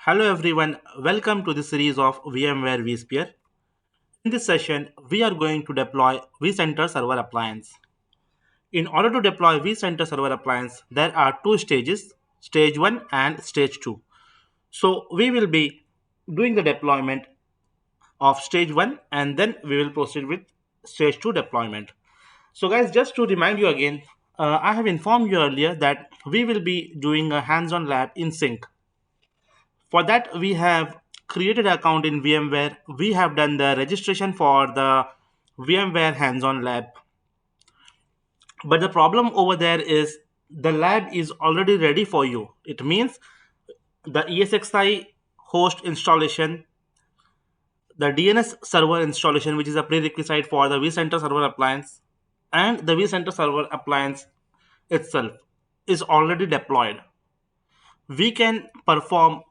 Hello everyone, welcome to the series of VMware vSphere. In this session, we are going to deploy vCenter Server Appliance. In order to deploy vCenter Server Appliance, there are two stages, stage 1 and stage 2. So we will be doing the deployment of stage 1 and then we will proceed with stage 2 deployment. So guys, just to remind you again, I have informed you earlier that we will be doing a hands-on lab in sync. For that, we have created an account in VMware. We have done the registration for the VMware hands-on lab. But the problem over there is the lab is already ready for you. It means the ESXi host installation, the DNS server installation, which is a prerequisite for the vCenter server appliance, and the vCenter server appliance itself is already deployed. We can perform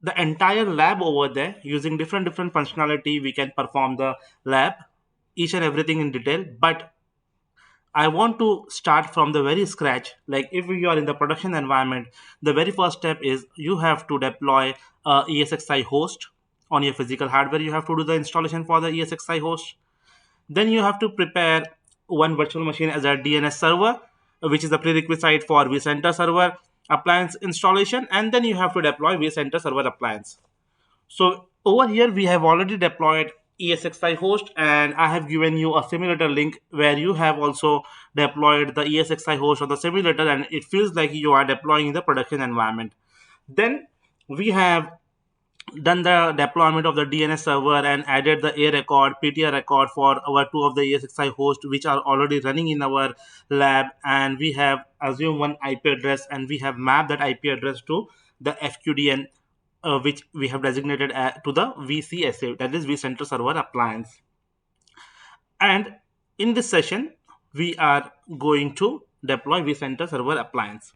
the entire lab over there using different functionality. We can perform the lab each and everything in detail, but I want to start from the very scratch. Like if you are in the production environment, the very first step is you have to deploy ESXi host on your physical hardware. You have to do the installation for the ESXi host. Then you have to prepare one virtual machine as a DNS server, which is the prerequisite for vCenter server appliance installation. And then you have to deploy vCenter server appliance. So over here, we have already deployed ESXi host, and I have given you a simulator link where you have also deployed the ESXi host on the simulator, and it feels like you are deploying in the production environment. Then we have done the deployment of the DNS server and added the A record, PTR record for our two of the ESXi hosts, which are already running in our lab. And we have assumed one IP address and we have mapped that IP address to the FQDN, which we have designated to the VCSA, that is vCenter Server Appliance. And in this session, we are going to deploy vCenter Server Appliance.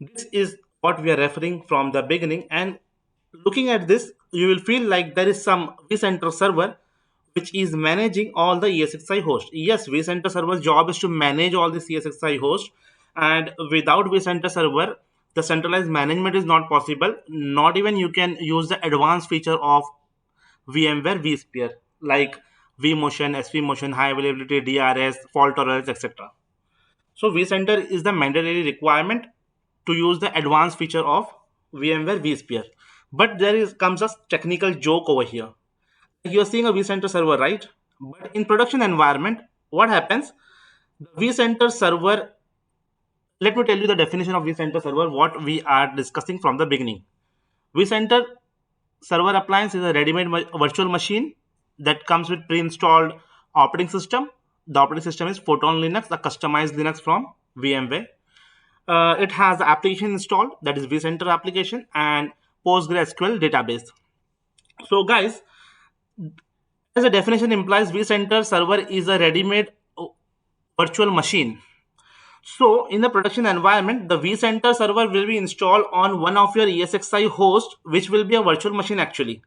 This is what we are referring from the beginning, and looking at this, you will feel like there is some vCenter server which is managing all the ESXi hosts. Yes, vCenter server's job is to manage all the ESXi hosts, and without vCenter server, the centralized management is not possible. Not even you can use the advanced feature of VMware vSphere like vmotion, svmotion, high availability, DRS, fault tolerance, etc. So vCenter is the mandatory requirement to use the advanced feature of VMware vSphere. But there is comes a technical joke over here. You're seeing a vCenter server, right? But in production environment, what happens? The vCenter server, let me tell you the definition of vCenter server, what we are discussing from the beginning. vCenter server appliance is a ready-made virtual machine that comes with pre-installed operating system. The operating system is Photon Linux, the customized Linux from VMware. It has the application installed, that is vCenter application, and PostgreSQL database. So guys, as the definition implies, vCenter server is a ready-made virtual machine. So in the production environment, the vCenter server will be installed on one of your ESXi hosts, which will be a virtual machine actually.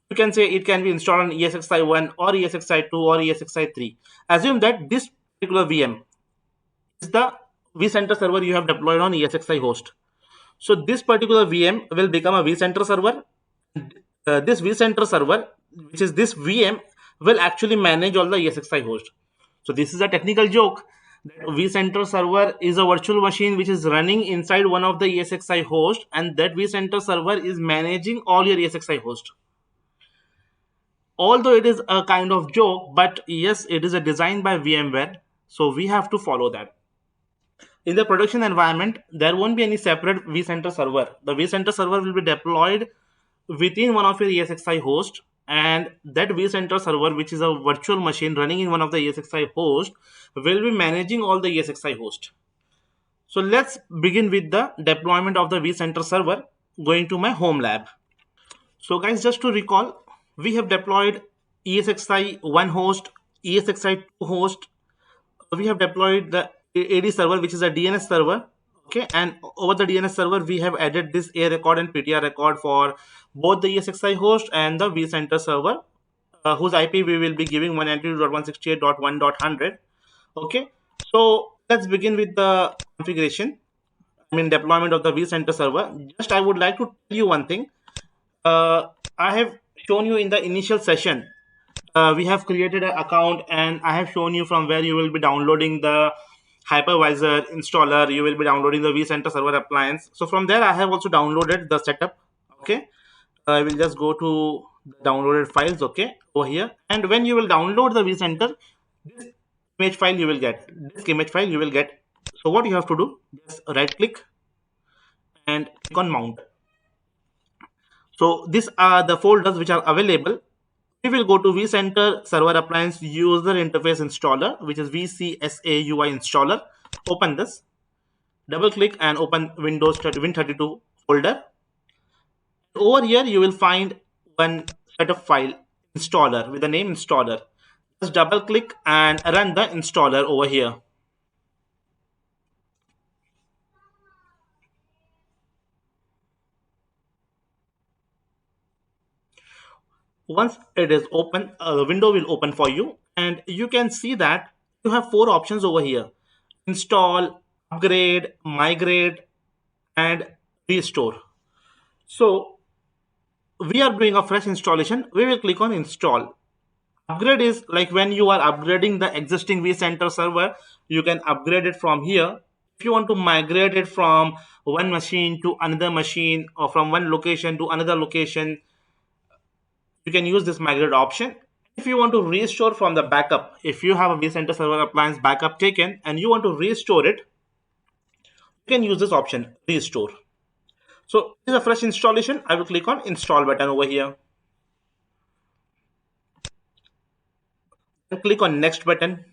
You can say it can be installed on ESXi 1 or ESXi 2 or ESXi 3. Assume that this particular VM is the vCenter server you have deployed on ESXi host. So this particular VM will become a vCenter server. This vCenter server, which is this VM, will actually manage all the ESXi host. So this is a technical joke. vCenter server is a virtual machine which is running inside one of the ESXi host, and that vCenter server is managing all your ESXi host. Although it is a kind of joke, but yes, it is a design by VMware, so we have to follow that. In the production environment, there won't be any separate vCenter server. The vCenter server will be deployed within one of your ESXi host, and that vCenter server, which is a virtual machine running in one of the ESXi host, will be managing all the ESXi host. So let's begin with the deployment of the vCenter server going to my home lab. So guys, just to recall, we have deployed ESXi 1 host, ESXi 2 host. We have deployed the AD server, which is a DNS server. Okay, and over the DNS server, we have added this A record and PTR record for both the ESXi host and the vCenter server, whose IP we will be giving 192.168.1.100. Okay, so let's begin with the configuration. I mean, deployment of the vCenter server. Just I would like to tell you one thing. I have shown you in the initial session. We have created an account, and I have shown you from where you will be downloading the hypervisor installer. You will be downloading the vCenter server appliance. So from there, I have also downloaded the setup. Okay, I will just go to the downloaded files. Okay, over here, and when you will download the vCenter, this image file you will get. This image file you will get. So what you have to do? Just right click and click on mount. So these are the folders which are available. We will go to vCenter Server Appliance User Interface Installer, which is VCSA UI installer. Open this, double click and open Windows Win32 folder. Over here, you will find one setup file installer with the name installer. Just double click and run the installer over here. Once it is open, a window will open for you, and you can see that you have four options over here: install, upgrade, migrate, and restore. So we are doing a fresh installation. We will click on install. Upgrade is like when you are upgrading the existing vCenter server, you can upgrade it from here. If you want to migrate it from one machine to another machine, or from one location to another location, you can use this migrate option. If you want to restore from the backup, if you have a vCenter server appliance backup taken and you want to restore it, you can use this option, restore. So this is a fresh installation. I will click on install button over here and click on next button.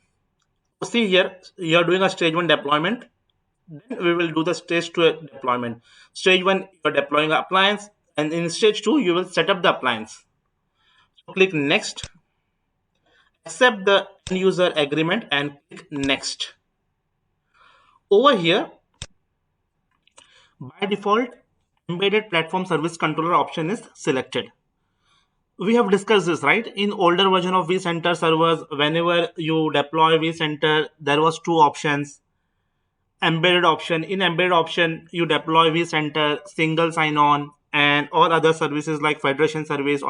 See here, you are doing a stage 1 deployment. Then we will do the stage 2 deployment. Stage 1, you are deploying appliance, and in stage 2, you will set up the appliance. So click next, accept the end user agreement, and click next. Over here, by default, embedded platform service controller option is selected. We have discussed this, right? In older version of vCenter servers, whenever you deploy vCenter, there was two options. Embedded option. In embedded option, you deploy vCenter, single sign-on, and all other services like federation service,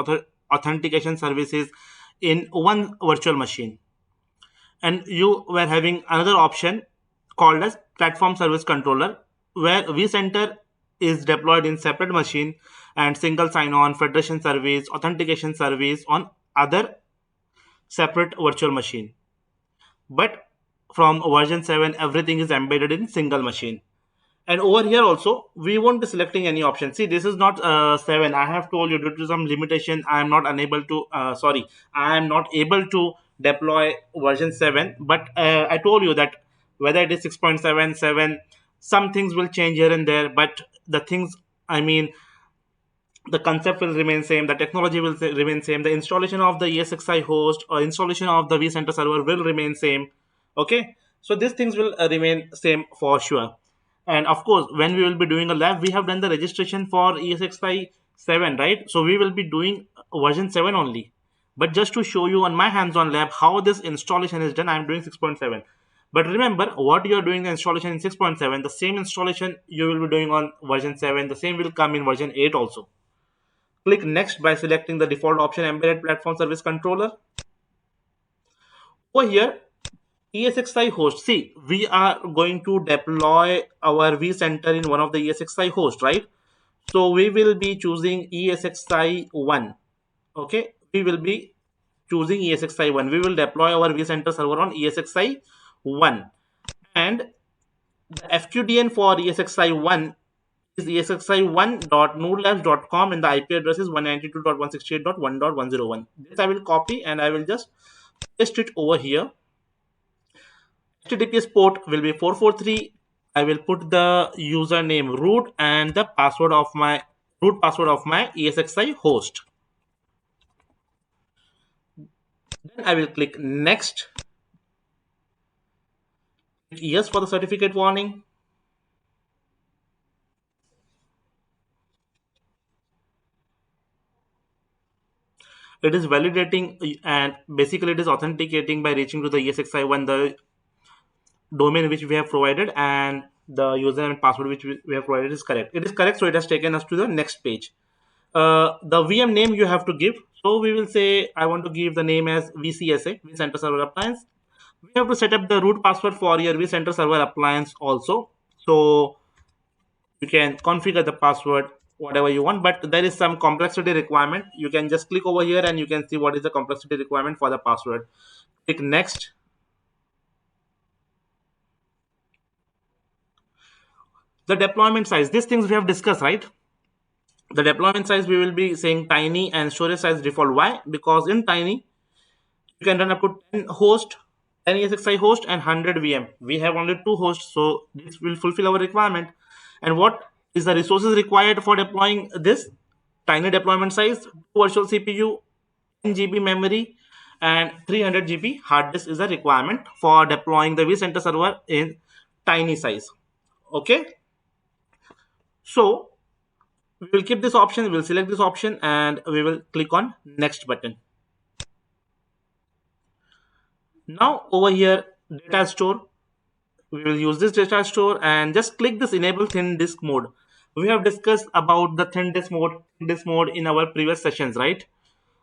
authentication services in one virtual machine. And you were having another option called as platform service controller, where vCenter is deployed in separate machine, and single sign-on, federation service, authentication service on other separate virtual machine. But from version 7, everything is embedded in single machine. And over here also, we won't be selecting any option. See, this is not 7. I have told you, due to some limitation, I am not unable to, I am not able to deploy version 7. But I told you that whether it is 6.7, 7, some things will change here and there. But the things, I mean, the concept will remain same, the technology will remain same, the installation of the ESXi host or installation of the vCenter server will remain same. Okay, so these things will remain same for sure. And of course, when we will be doing a lab, we have done the registration for ESXi 7, right? So we will be doing version 7 only. But just to show you on my hands-on lab how this installation is done, I'm doing 6.7. But remember, what you are doing the installation in 6.7, the same installation you will be doing on version 7, the same will come in version 8 also. Click next by selecting the default option, embedded platform service controller. Over here, ESXi host. See, we are going to deploy our vCenter in one of the ESXi host, right? So we will be choosing ESXi 1. Okay, we will be choosing ESXi 1. We will deploy our vCenter server on ESXi 1. And the FQDN for ESXi 1 is ESXi1.nodelabs.com, and the IP address is 192.168.1.101. This I will copy and I will just paste it over here. HTTPS port will be 443. I will put the username root and the password of my root password of my ESXi host. Then I will click next. Yes for the certificate warning. It is validating, and basically it is authenticating by reaching to the ESXi one, the domain which we have provided, and the username and password which we have provided is correct. It is correct, so it has taken us to the next page. The VM name you have to give. So we will say I want to give the name as VCSA, vCenter Server Appliance. We have to set up the root password for your vCenter Server Appliance also. So you can configure the password whatever you want, but there is some complexity requirement. You can just click over here and you can see what is the complexity requirement for the password. Click next. The deployment size, these things we have discussed, right? The deployment size we will be saying tiny and storage size default. Why? Because in tiny you can run up to 10 host, 10 ESXi host and 100 VM. We have only 2 hosts, so this will fulfill our requirement. And what is the resources required for deploying this? Tiny deployment size, virtual CPU, 10 GB memory, and 300 GB hard disk is a requirement for deploying the vCenter server in tiny size. Okay, so we will keep this option, we will select this option, and we will click on next button. Now over here, data store, we will use this data store and just click this enable thin disk mode. We have discussed about the thin disk mode in our previous sessions, right?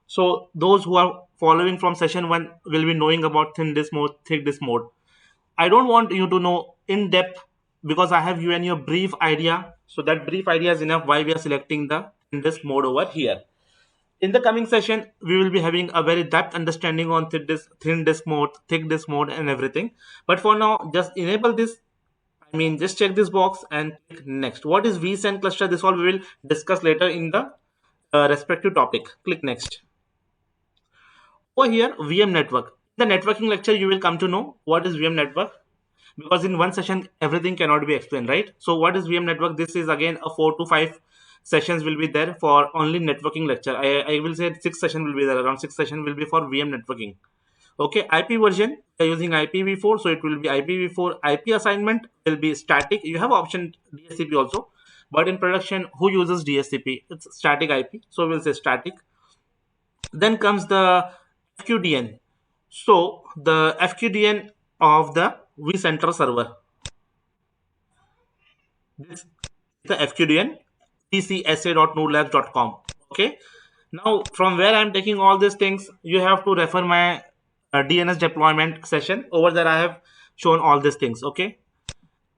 So those who are following from session 1 will be knowing about thin disk mode, thick disk mode. I don't want you to know in depth because I have given you a brief idea. So that brief idea is enough why we are selecting the thin disk mode over here. In the coming session, we will be having a very depth understanding on thin disk mode, thick disk mode, and everything. But for now, just enable this. I mean, just check this box and click next. What is vSAN cluster? This all we will discuss later in the respective topic. Click next. Over here, VM network. The networking lecture, you will come to know what is VM network, because in one session everything cannot be explained, right? So what is VM network? This is again a 4 to 5 sessions will be there for only networking lecture. I will say 6 session will be there, around 6 session will be for VM networking. Okay, IP version, we are using IPv4, so it will be IPv4. IP assignment will be static. You have option DSCP also, but in production who uses DSCP? It's static IP, so we'll say static. Then comes the FQDN. So the FQDN of the vCenter server. This is the FQDN vcsa.nodlabs.com. Okay. Now from where I'm taking all these things, you have to refer my DNS deployment session. Over there, I have shown all these things. Okay.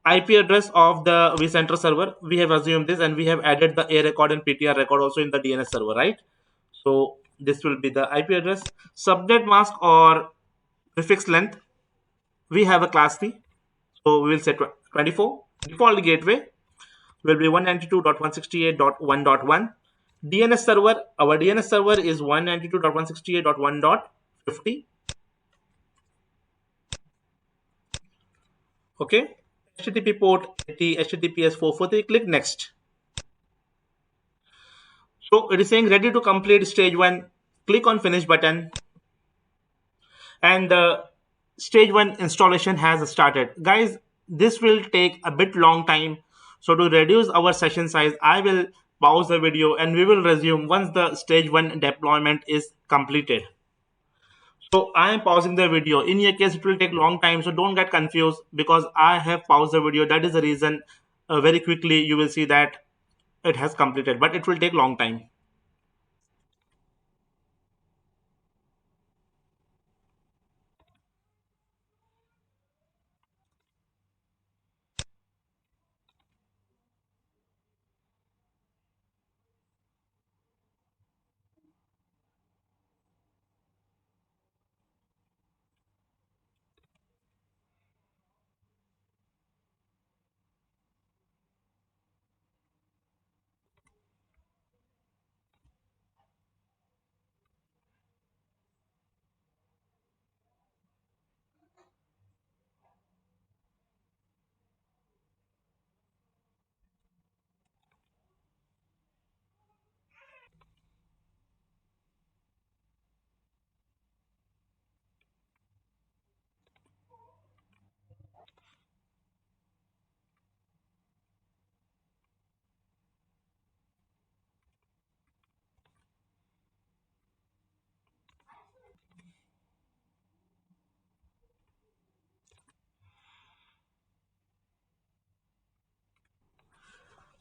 IP address of the vCenter server. We have assumed this, and we have added the A record and PTR record also in the DNS server, right? So this will be the IP address. Subnet mask or prefix length. We have a class C, so we will set 24. Default gateway will be 192.168.1.1. DNS server, our DNS server is 192.168.1.50. Okay. HTTP port 80, HTTPS 443. Click next. So it is saying ready to complete stage 1. Click on finish button, and the stage 1 installation has started. Guys, this will take a bit long time. So to reduce our session size, I will pause the video and we will resume once the stage 1 deployment is completed. So I am pausing the video. In your case, it will take long time. So don't get confused because I have paused the video. That is the reason. Very quickly you will see that it has completed, but it will take long time.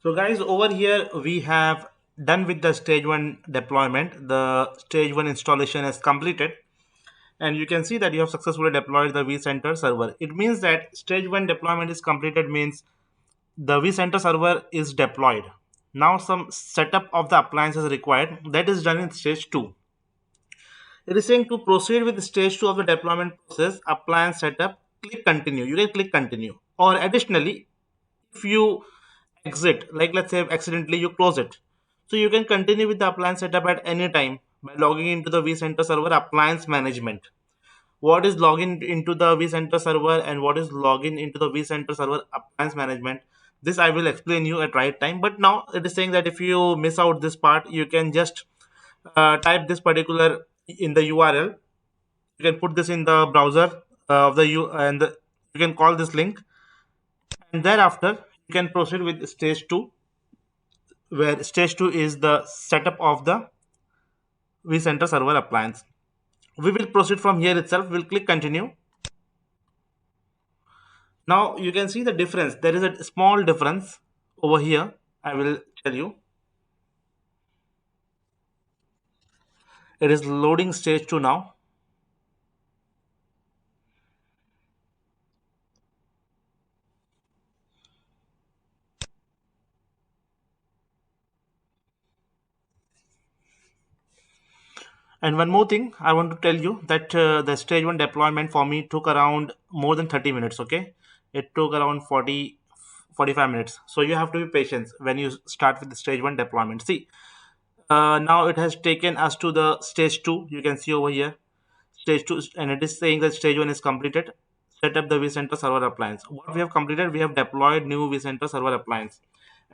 So guys, over here we have done with the stage 1 deployment. The stage 1 installation is completed, and you can see that you have successfully deployed the vCenter server. It means that stage 1 deployment is completed, means the vCenter server is deployed. Now some setup of the appliance is required. That is done in stage 2. It is saying to proceed with stage 2 of the deployment process, appliance setup, click continue. You can click continue. Or additionally, if you exit, like let's say accidentally you close it, so you can continue with the appliance setup at any time by logging into the vCenter server appliance management. What is login into the vCenter server and what is login into the vCenter server appliance management? This I will explain you at right time. But now it is saying that if you miss out this part, you can just type this particular in the URL. You can put this in the browser of the U and you can call this link, and thereafter you can proceed with stage 2, where stage 2 is the setup of the vCenter server appliance. We will proceed from here itself. We'll click continue. Now you can see the difference. There is a small difference over here. I will tell you. It is loading stage 2 now. And one more thing, I want to tell you that the stage 1 deployment for me took around more than 30 minutes. Okay, it took around 45 minutes. So you have to be patient when you start with the stage 1 deployment. See, now it has taken us to the stage 2. You can see over here stage 2, and it is saying that stage 1 is completed. Set up the vCenter server appliance. What we have completed, we have deployed new vCenter server appliance,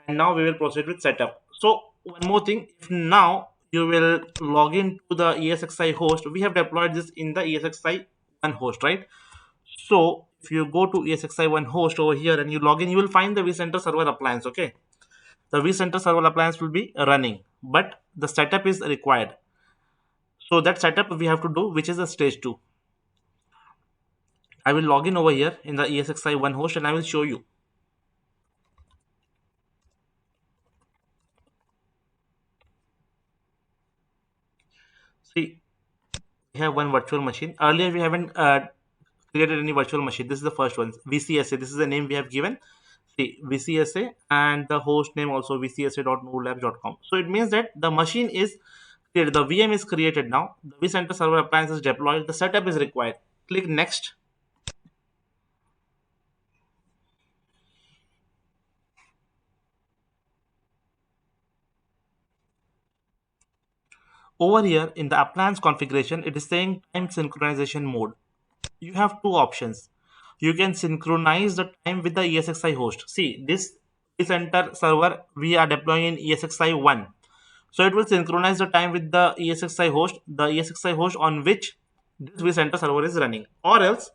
and now we will proceed with setup. So one more thing, if now you will log in to the ESXi host, we have deployed this in the ESXi 1 host, right? So if you go to ESXi 1 host over here and you log in, you will find the vCenter server appliance. Okay, the vCenter server appliance will be running, but the setup is required. So that setup we have to do, which is the stage 2. I will log in over here in the ESXi 1 host and I will show you. See, we have one virtual machine. Earlier we haven't created any virtual machine. This is the first one, VCSA. This is the name we have given. See, VCSA, and the host name also vcsa.nodlabs.com. So it means that the machine is created, the VM is created now. The vCenter server appliance is deployed. The setup is required. Click next. Over here in the appliance configuration, it is saying time synchronization mode. You have two options. You can synchronize the time with the ESXi host. See, this vCenter server we are deploying in ESXi 1. So it will synchronize the time with the ESXi host on which this vCenter server is running. Or else,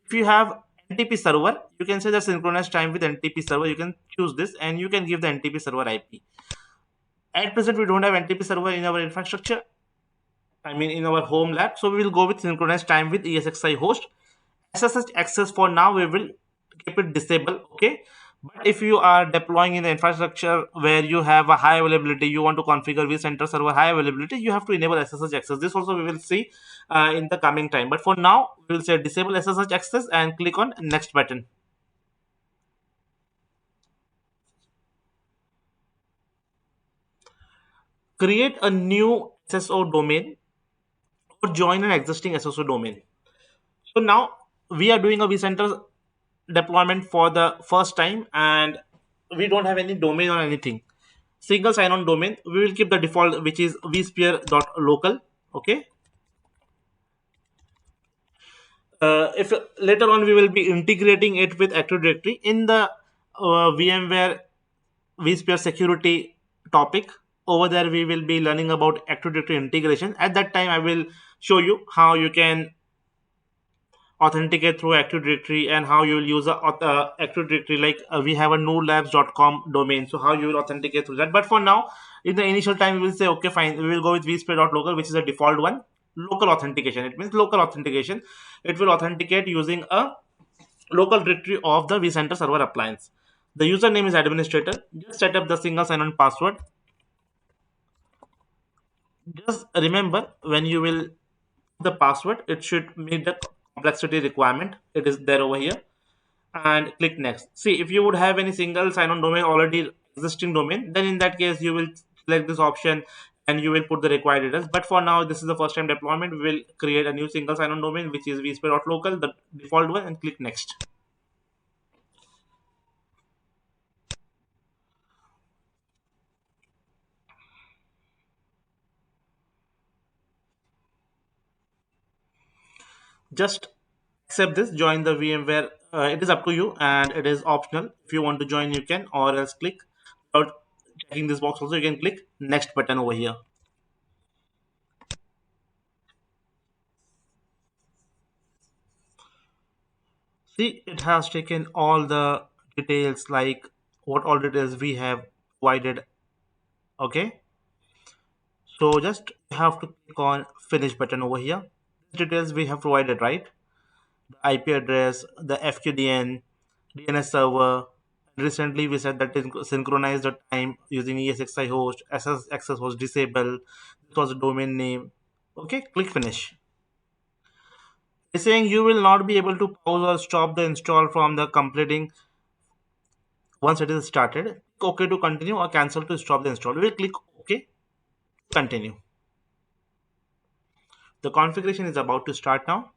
if you have NTP server, you can say the synchronized time with NTP server. You can choose this and you can give the NTP server IP. At present, we don't have NTP server in our infrastructure. I mean, in our home lab. So we will go with synchronized time with ESXi host. SSH access for now we will keep it disabled. Okay, but if you are deploying in the infrastructure where you have a high availability, you want to configure vCenter server high availability, you have to enable SSH access. This also we will see in the coming time, but for now we will say disable SSH access and click on next button. Create a new SSO domain or join an existing SSO domain. So now we are doing a vCenter deployment for the first time and we don't have any domain or anything. Single sign-on domain, we will keep the default, which is vSphere.local. Okay. If later on we will be integrating it with Active Directory in the VMware vSphere security topic. Over there, we will be learning about Active Directory integration. At that time, I will show you how you can authenticate through Active Directory and how you will use a Active Directory. Like we have a nodlabs.com domain, so how you will authenticate through that. But for now, in the initial time, we will say okay, fine, we will go with vSphere.local, which is the default one. Local authentication, it means local authentication. It will authenticate using a local directory of the vCenter server appliance. The username is administrator. Just set up the single sign-on password. Just remember, when you will the password, it should meet the complexity requirement. It is there over here, and click next. See, if you would have any single sign-on domain already existing domain, then in that case you will select this option and you will put the required details. But for now, this is the first time deployment. We will create a new single sign-on domain, which is vSphere.local, the default one, and click next. Just accept this, join the VMware. It is up to you and it is optional. If you want to join, you can, or else click without checking this box also, you can click next button over here. See, it has taken all the details, like what all details we have provided. Okay, so just have to click on finish button over here. Details we have provided, right? The IP address, the FQDN, DNS server. Recently, we said that it synchronize the time using ESXi host, SS access was disabled. This was a domain name. Okay, click finish. It's saying you will not be able to pause or stop the install from the completing once it is started. Click OK to continue or cancel to stop the install. We will click OK, continue. The configuration is about to start now.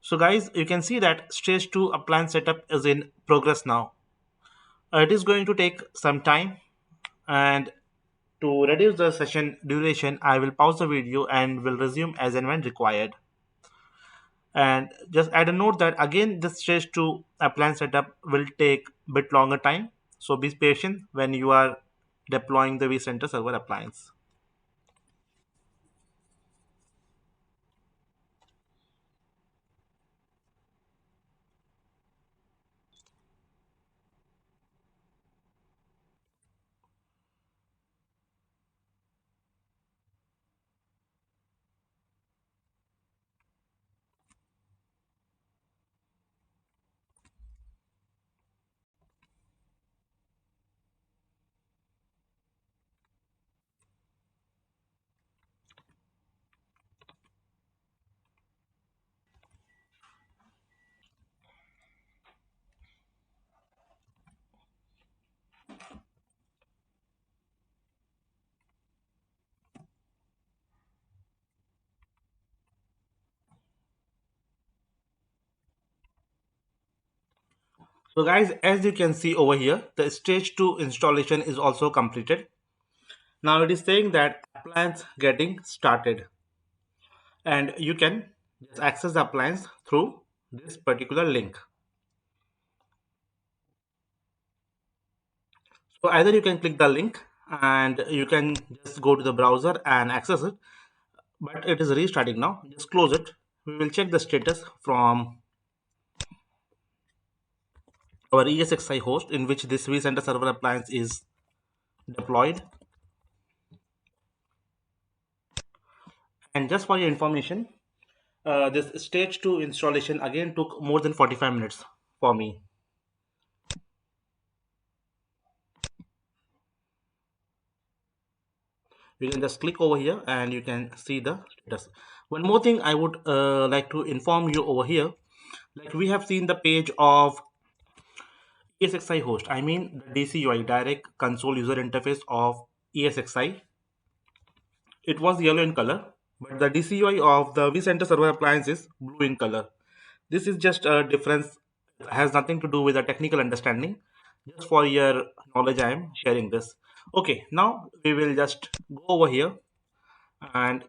So guys, you can see that stage 2 appliance setup is in progress now. It is going to take some time, and to reduce the session duration, I will pause the video and will resume as and when required. And just add a note that again this stage 2 appliance setup will take a bit longer time. So be patient when you are deploying the vCenter server appliance. So guys, as you can see over here, the stage 2 installation is also completed. Now it is saying that appliance getting started, and you can just access the appliance through this particular link. So either you can click the link and you can just go to the browser and access it, but it is restarting now. Just close it. We will check the status from our ESXi host in which this vCenter server appliance is deployed. And just for your information, this stage 2 installation again took more than 45 minutes for me. You can just click over here and you can see the status. One more thing I would like to inform you over here, like we have seen the page of ESXi host, I mean the DCUI, direct console user interface of ESXi. It was yellow in color, but the DCUI of the vCenter server appliance is blue in color. This is just a difference, it has nothing to do with the technical understanding. Just for your knowledge, I am sharing this. Okay, now we will just go over here, and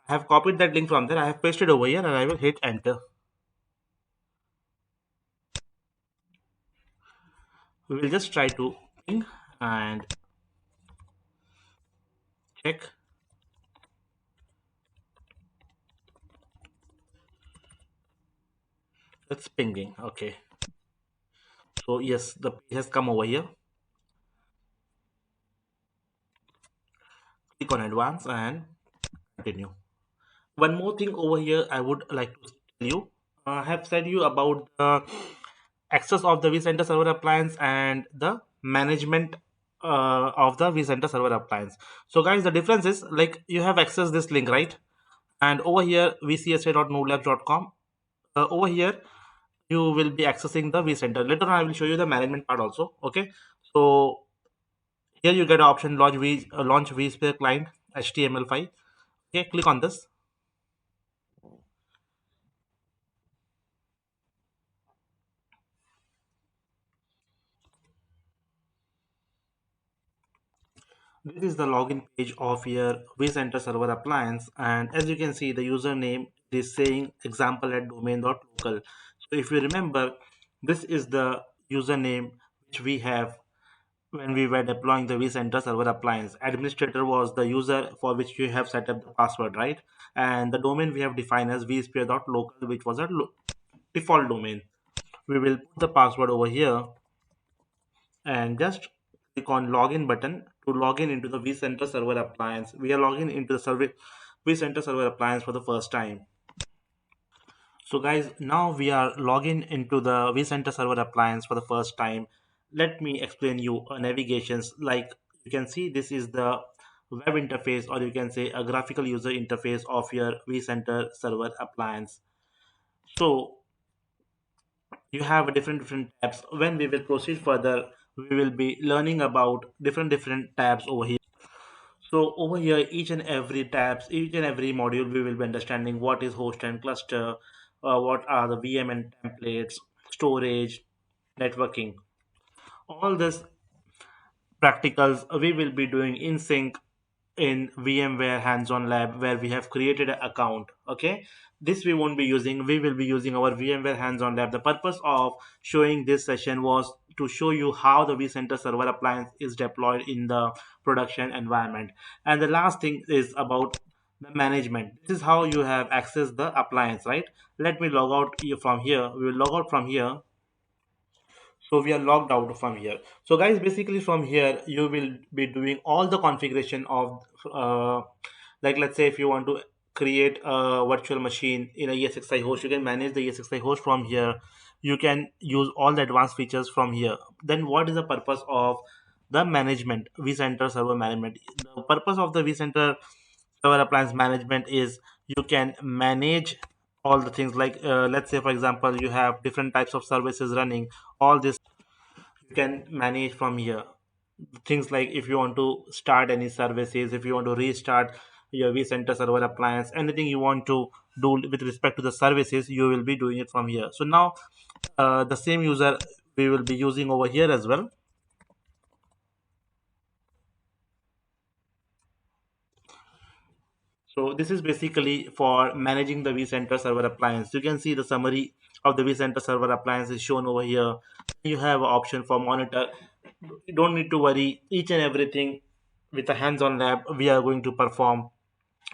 I have copied that link from there. I have pasted over here and I will hit enter. We will just try to ping and check. It's pinging. Okay. So yes, the page has come over here. Click on advanced and continue. One more thing over here I would like to tell you. I have said you about the access of the vCenter server appliance and the management of the vCenter server appliance. So guys, the difference is like you have access this link, right? And over here vcsa.nodlabs.com, over here you will be accessing the vCenter. Later on I will show you the management part also. Okay, so here you get an option launch vSphere client HTML5. Okay, click on this. This is the login page of your vCenter server appliance, and as you can see, the username is saying example at domain.local. So if you remember, this is the username which we have when we were deploying the vCenter server appliance. Administrator was the user for which you have set up the password, right? And the domain we have defined as vsphere.local, which was a default domain. We will put the password over here and just click on login button to log in into the vCenter server appliance. We are logging into the vCenter server appliance for the first time. So guys, now we are logging into the vCenter server appliance for the first time. Let me explain you navigations. Like you can see, this is the web interface, or you can say a graphical user interface of your vCenter server appliance. So you have different tabs. When we will proceed further, we will be learning about different tabs over here. So over here, each and every module, we will be understanding what is host and cluster, what are the VM and templates, storage, networking. All this practicals we will be doing in sync in VMware hands-on lab, where we have created an account. Okay, this we won't be using. We will be using our VMware hands-on lab. The purpose of showing this session was to show you how the vCenter server appliance is deployed in the production environment. And the last thing is about the management. This is how you have accessed the appliance, right? Let me log out from here. We will log out from here. So we are logged out from here. So guys, basically from here you will be doing all the configuration of like, let's say if you want to create a virtual machine in a ESXi host, you can manage the ESXi host from here. You can use all the advanced features from here. Then what is the purpose of the management, vCenter server management? The purpose of the vCenter server appliance management is you can manage all the things, like let's say for example you have different types of services running. All this you can manage from here. Things like if you want to start any services, if you want to restart your vCenter server appliance, anything you want to do with respect to the services, you will be doing it from here. So now the same user we will be using over here as well. So this is basically for managing the vCenter server appliance. You can see the summary of the vCenter server appliance is shown over here. You have an option for monitor. You don't need to worry. Each and everything with a hands-on lab we are going to perform.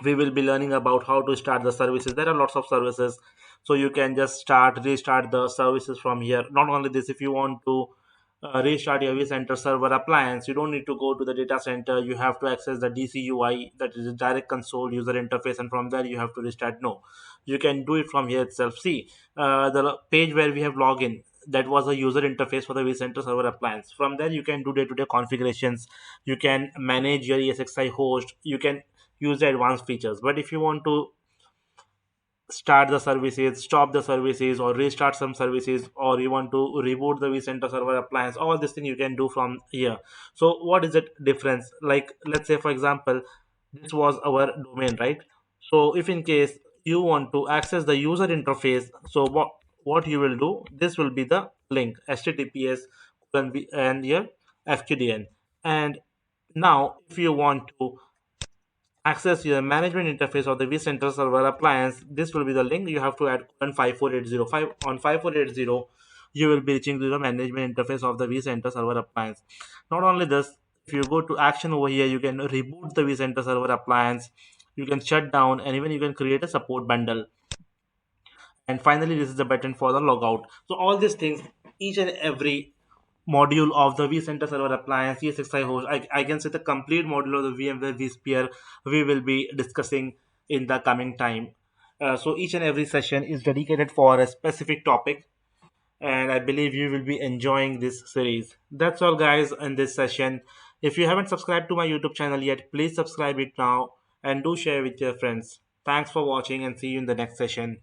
We will be learning about how to start the services. There are lots of services, so you can just restart the services from here. Not only this, if you want to restart your vCenter server appliance, you don't need to go to the data center. You have to access the DCUI, that is a direct console user interface, and from there you have to restart. No, you can do it from here itself. See, the page where we have login, that was a user interface for the vCenter server appliance. From there you can do day-to-day configurations. You can manage your ESXi host. You can use the advanced features. But if you want to start the services, stop the services, or restart some services, or you want to reboot the vCenter server appliance, all this thing you can do from here. So what is the difference? Like, let's say for example, this was our domain, right? So if in case you want to access the user interface, so what you will do, this will be the link https and your fqdn. And now if you want to access your management interface of the vCenter server appliance, this will be the link. You have to add on 54805. On 5480, you will be reaching to the management interface of the vCenter server appliance. Not only this, if you go to action over here, you can reboot the vCenter server appliance. You can shut down, and even you can create a support bundle. And finally, this is the button for the logout. So all these things, each and every module of the vCenter server appliance, ESXi host, I can say the complete module of the VMware vSphere we will be discussing in the coming time. So each and every session is dedicated for a specific topic, and I believe you will be enjoying this series. That's all, guys, in this session. If you haven't subscribed to my YouTube channel yet, please subscribe it now and do share with your friends. Thanks for watching and see you in the next session.